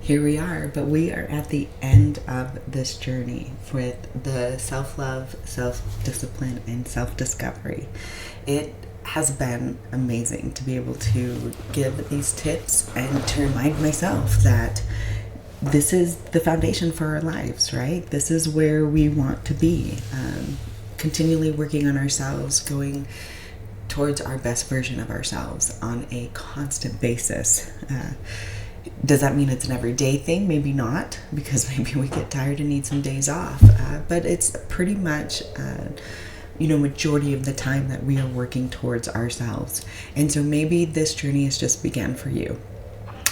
Here we are, but we are at the end of this journey with the self-love, self-discipline, and self-discovery. It has been amazing to be able to give these tips and to remind myself that this is the foundation for our lives, right? This is where we want to be. Continually working on ourselves, going towards our best version of ourselves on a constant basis. Does that mean it's an everyday thing? Maybe not, because maybe we get tired and need some days off. But it's pretty much, majority of the time that we are working towards ourselves. And so maybe this journey has just begun for you.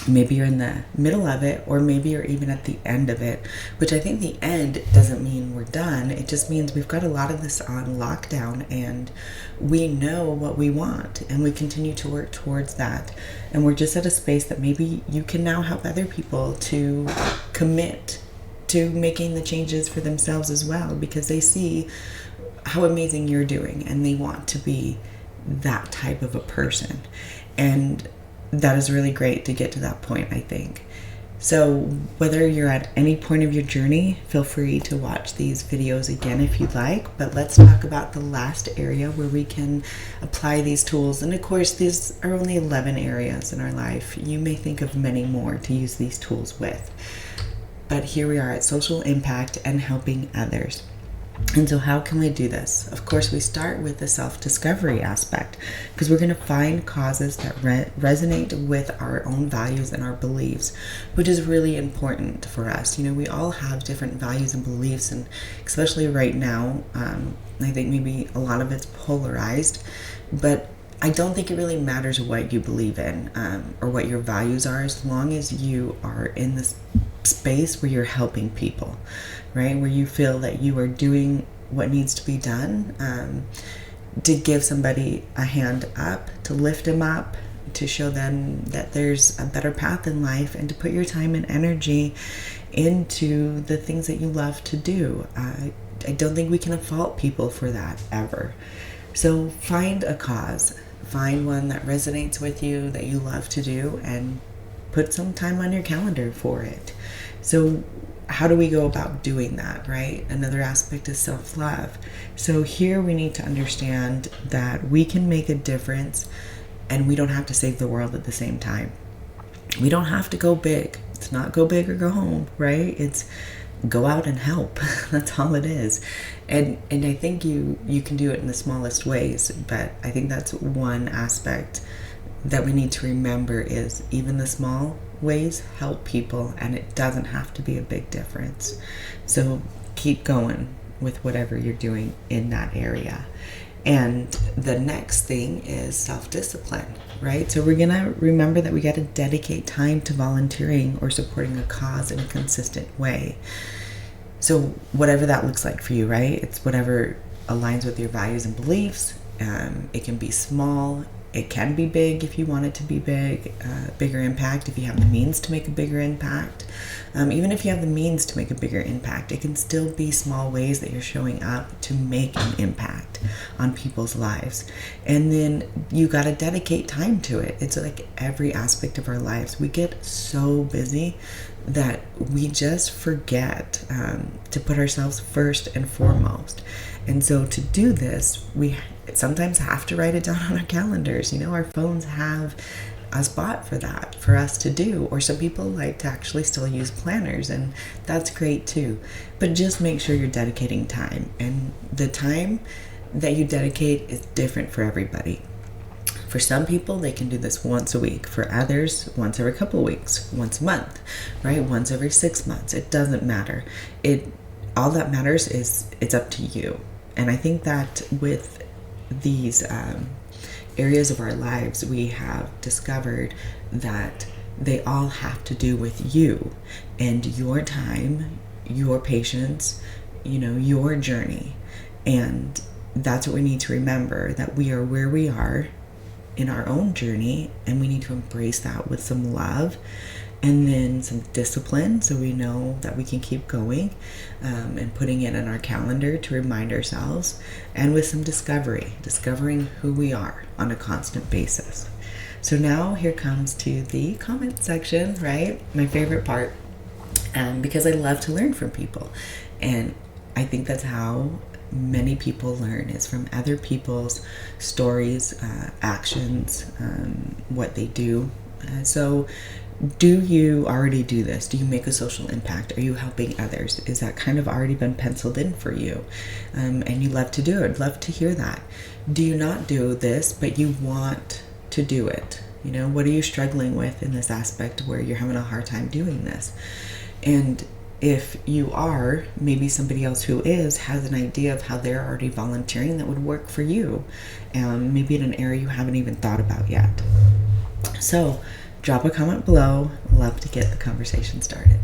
Maybe you're in the middle of it, or maybe you're even at the end of it, which I think the end doesn't mean we're done. It just means we've got a lot of this on lockdown and we know what we want and we continue to work towards that. And we're just at a space that maybe you can now help other people to commit to making the changes for themselves as well, because they see how amazing you're doing and they want to be that type of a person. And that is really great to get to that point, I think. So whether you're at any point of your journey, feel free to watch these videos again if you'd like. But let's talk about the last area where we can apply these tools. And of course, these are only 11 areas in our life. You may think of many more to use these tools with. But here we are at social impact and helping others. And so how can we do this? Of course, we start with the self-discovery aspect, because we're going to find causes that resonate with our own values and our beliefs, which is really important for us. We all have different values and beliefs, and especially right now, I think maybe a lot of it's polarized, but I don't think it really matters what you believe in or what your values are, as long as you are in this space where you're helping people, right? Where you feel that you are doing what needs to be done to give somebody a hand up, to lift them up, to show them that there's a better path in life, and to put your time and energy into the things that you love to do. I don't think we can fault people for that ever. So find a cause, find one that resonates with you, that you love to do, and put some time on your calendar for it. So how do we go about doing that, right? Another aspect is self-love. So here we need to understand that we can make a difference and we don't have to save the world at the same time. We don't have to go big. It's not go big or go home, right? It's go out and help. That's all it is. And I think you can do it in the smallest ways, but I think that's one aspect that we need to remember, is even the small ways help people, and it doesn't have to be a big difference. So keep going with whatever you're doing in that area. And the next thing is self-discipline, right? So we're gonna remember that we got to dedicate time to volunteering or supporting a cause in a consistent way. So whatever that looks like for you, right? It's whatever aligns with your values and beliefs. It can be small. It can be big if you want it to be big, bigger impact if you have the means to make a bigger impact. Even if you have the means to make a bigger impact, it can still be small ways that you're showing up to make an impact on people's lives. And then you got to dedicate time to it. It's like every aspect of our lives. We get so busy that we just forget to put ourselves first and foremost. And so to do this, we sometimes have to write it down on our calendars. Our phones have a spot for that, for us to do. Or some people like to actually still use planners, and that's great too. But just make sure you're dedicating time. And the time that you dedicate is different for everybody. For some people, they can do this once a week. For others, once every couple of weeks, once a month, right? Once every 6 months. It doesn't matter. All that matters is it's up to you. And I think that with these areas of our lives, we have discovered that they all have to do with you and your time, your patience, your journey. And that's what we need to remember, that we are where we are in our own journey, and we need to embrace that with some love and then some discipline, so we know that we can keep going, and putting it in our calendar to remind ourselves, and with some discovering who we are on a constant basis. So now here comes to the comment section, right? My favorite part. because I love to learn from people. And I think that's how many people learn, is from other people's stories, actions, what they do. So do you already do this? Do you make a social impact? Are you helping others? Is that kind of already been penciled in for you? And you love to do it. Love to hear that. Do you not do this, but you want to do it? You know, what are you struggling with in this aspect where you're having a hard time doing this? And if you are, maybe somebody else who is has an idea of how they're already volunteering that would work for you, maybe in an area you haven't even thought about yet. So drop a comment below. Love to get the conversation started.